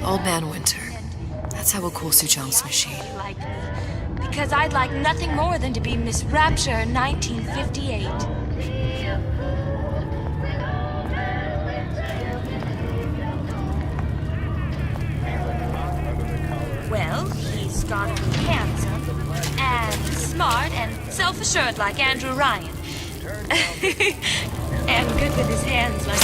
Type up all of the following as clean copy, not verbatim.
Old Man Winter. That's how we'll cool Suchong's machine. Because I'd like nothing more than to be Miss Rapture in 1958. Well, he's got to be handsome, and smart, and self-assured like Andrew Ryan. And good with his hands like...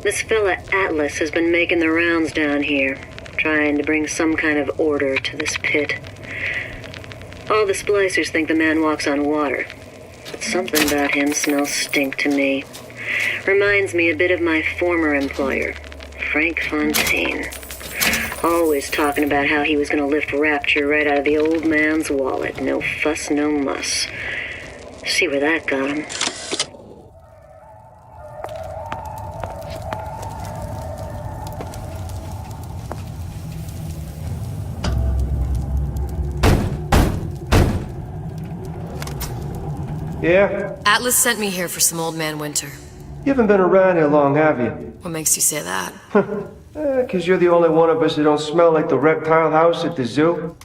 This fella Atlas has been making the rounds down here, trying to bring some kind of order to this pit. All the Splicers think the man walks on water, but something about him smells stink to me. Reminds me a bit of my former employer, Frank Fontaine. Always talking about how he was going to lift Rapture right out of the old man's wallet. No fuss, no muss. See where that got him. Yeah? Atlas sent me here for some Old Man Winter. You haven't been around here long, have you? What makes you say that? 'Cause you're the only one of us that don't smell like the reptile house at the zoo.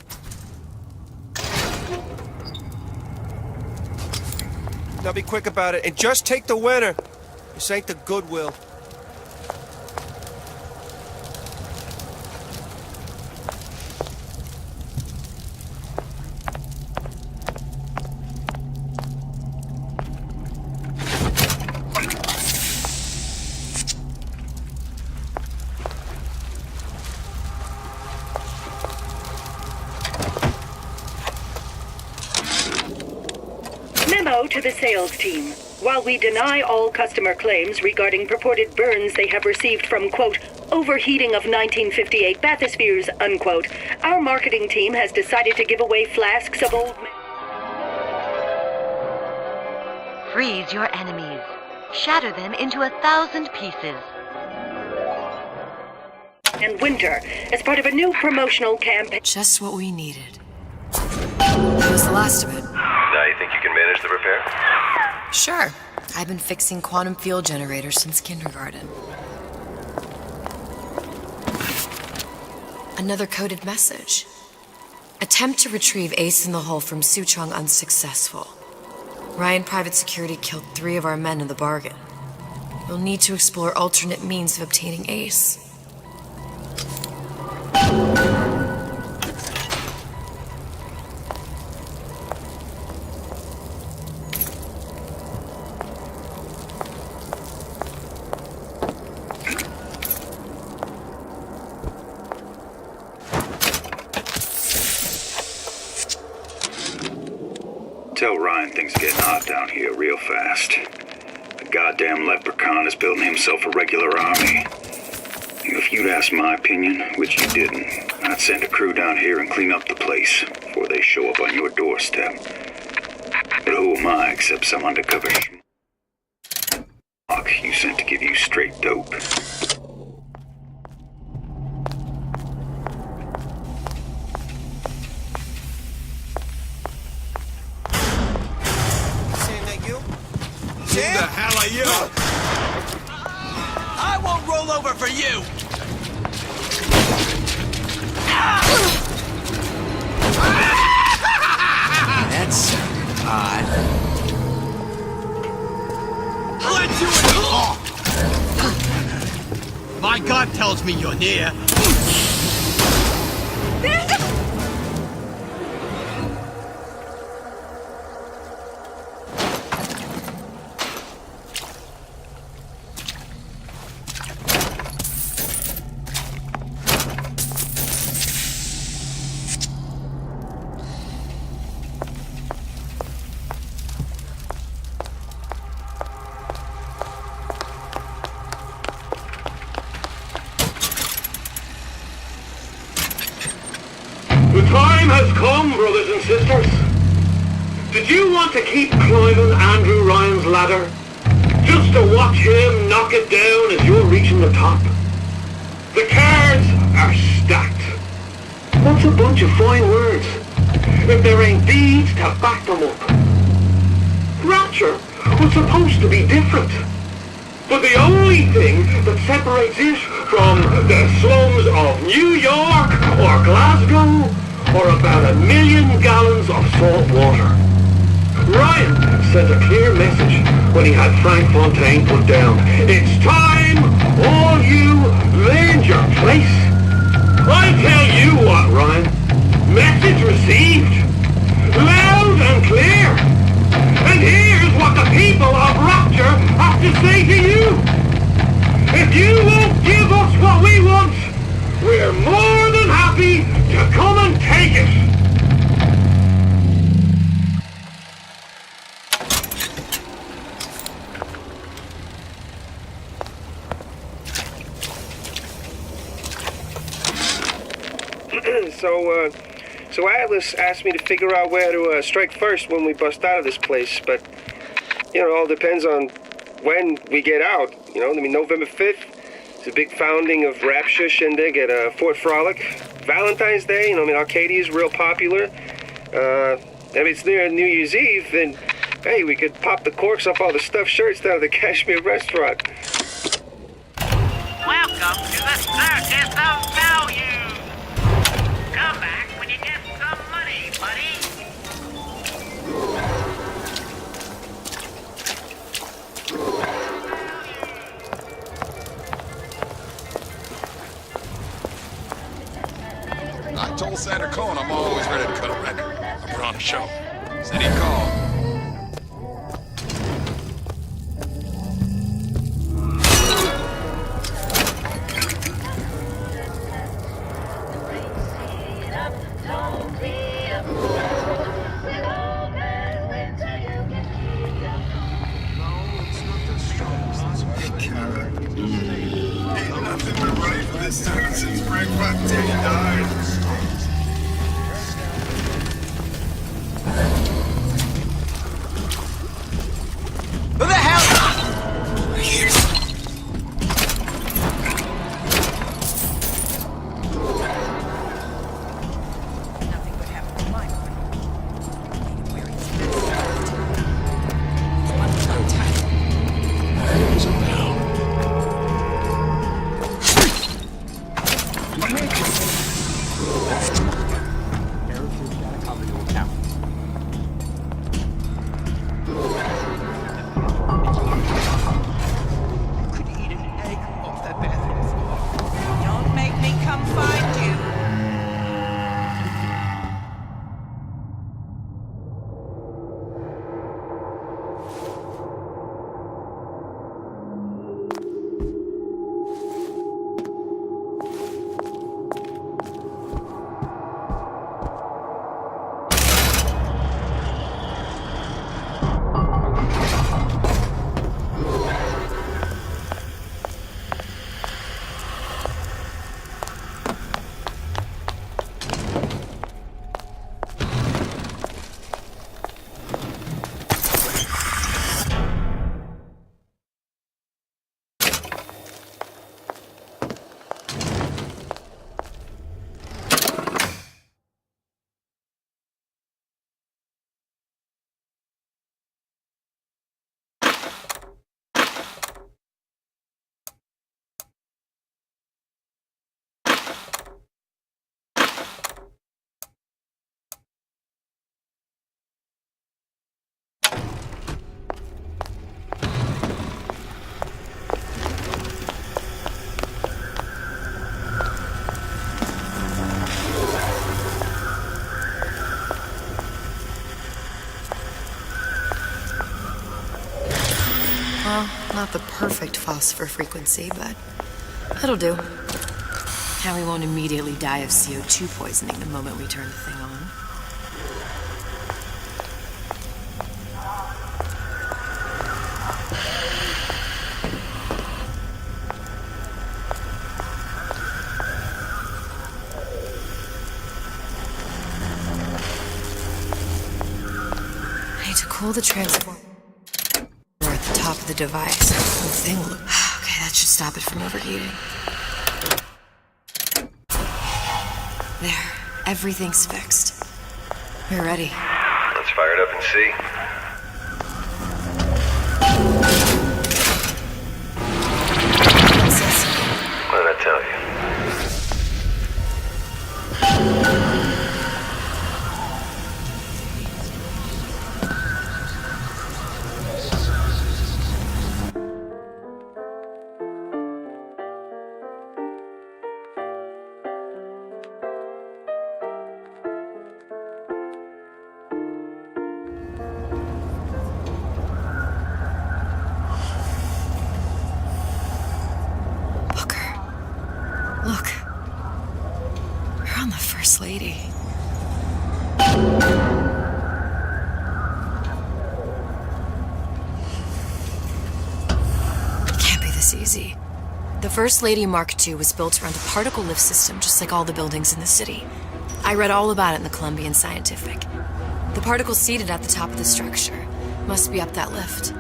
Now be quick about it, and just take the winner. This ain't the Goodwill. Memo to the sales team. While we deny all customer claims regarding purported burns they have received from, quote, overheating of 1958 bathyspheres, unquote, our marketing team has decided to give away flasks of old... Freeze your enemies. Shatter them into 1,000 pieces. And Winter, as part of a new promotional campaign... Just what we needed. That was the last of it. Now you think you can manage the repair? Sure. I've been fixing quantum field generators since kindergarten. Another coded message. Attempt to retrieve Ace in the Hole from Suchong unsuccessful. Ryan Private Security killed 3 of our men in the bargain. We'll need to explore alternate means of obtaining Ace. Tell Ryan things are getting hot down here real fast. The goddamn leprechaun is building himself a regular army. If you'd asked my opinion, which you didn't, I'd send a crew down here and clean up the place before they show up on your doorstep. But who am I except some undercover schmuck you sent to give you straight dope? Who the hell are you? I won't roll over for you! That's odd. Let you in! My God tells me you're near. The time has come, brothers and sisters. Did you want to keep climbing Andrew Ryan's ladder? Just to watch him knock it down as you're reaching the top? The cards are stacked. What's a bunch of fine words if there ain't deeds to back them up? Rapture was supposed to be different. But the only thing that separates it from the slums of New York or Glasgow or about 1 million gallons of salt water. Ryan sent a clear message when he had Frank Fontaine put down. It's time all you learned your place. I tell you what, Ryan. Message received. Loud and clear. And here's what the people of Rapture have to say to you. If you won't give us what we want, we're more than happy to come and take it. So Atlas asked me to figure out where to strike first when we bust out of this place, but, you know, it all depends on when we get out, you know? I mean, November 5th, it's a big founding of Rapture shindig at Fort Frolic. Valentine's Day, you know, I mean, Arcadia's real popular. If it's near New Year's Eve, then, hey, we could pop the corks off all the stuffed shirts down at the Kashmir restaurant. Welcome to the Circus of Value! Come back when you get some money, buddy! I told Santa Cone I'm always ready to cut a record. I put on a show. Said he'd call. Well, not the perfect phosphor frequency, but it'll do. Now we won't immediately die of CO2 poisoning the moment we turn the thing on. I need to cool the transformer at the top of the device. The thing look. Okay, that should stop it from overheating. There. Everything's fixed. We're ready. Let's fire it up and see. What did I tell you? Look. We're on the First Lady. It can't be this easy. The First Lady Mark II was built around a particle lift system just like all the buildings in the city. I read all about it in the Columbian Scientific. The particle seated at the top of the structure must be up that lift.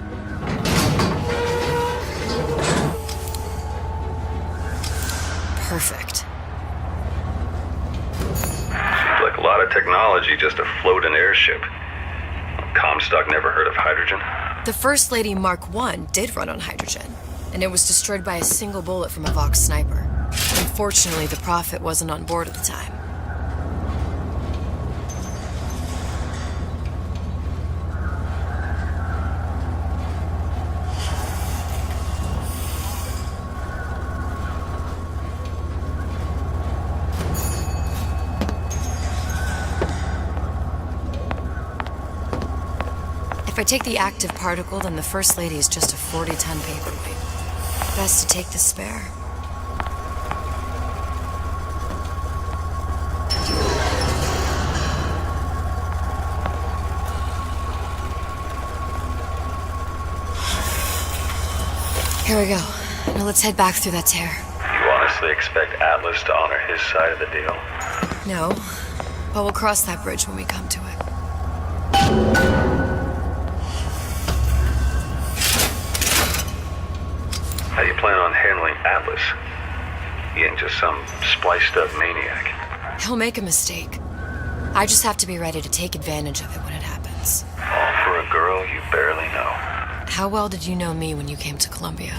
Perfect. Seems like a lot of technology just to float an airship. Comstock never heard of hydrogen. The First Lady Mark I did run on hydrogen, and it was destroyed by a single bullet from a Vox sniper. Unfortunately, the Prophet wasn't on board at the time. If I take the active particle, then the First Lady is just a 40-ton paperweight. Best to take the spare. Here we go. Now let's head back through that tear. You honestly expect Atlas to honor his side of the deal? No, but we'll cross that bridge when we come to it. How do you plan on handling Atlas? He ain't just some spliced-up maniac. He'll make a mistake. I just have to be ready to take advantage of it when it happens. All for a girl you barely know. How well did you know me when you came to Columbia?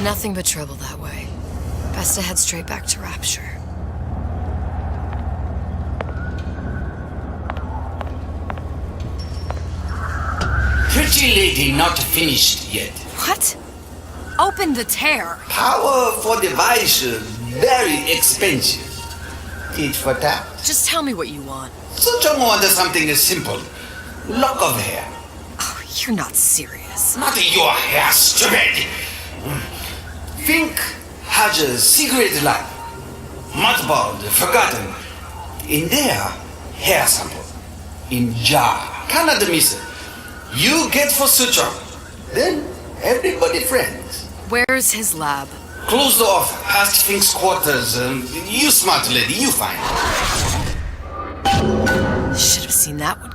Nothing but trouble that way. Best to head straight back to Rapture. Pretty lady not finished yet. What? Open the tear. Power for device, very expensive. Tit for tat. Just tell me what you want. Suchong wants something simple. Lock of hair. Oh, you're not serious. Not your hair, stupid. Think has a secret life. Mothballed, forgotten. In there, hair sample. In jar. Cannot miss it. You get for Suchong. Then everybody friends. Where's his lab? Closed off, past Fink's quarters. You smart lady, you find. Should have seen that one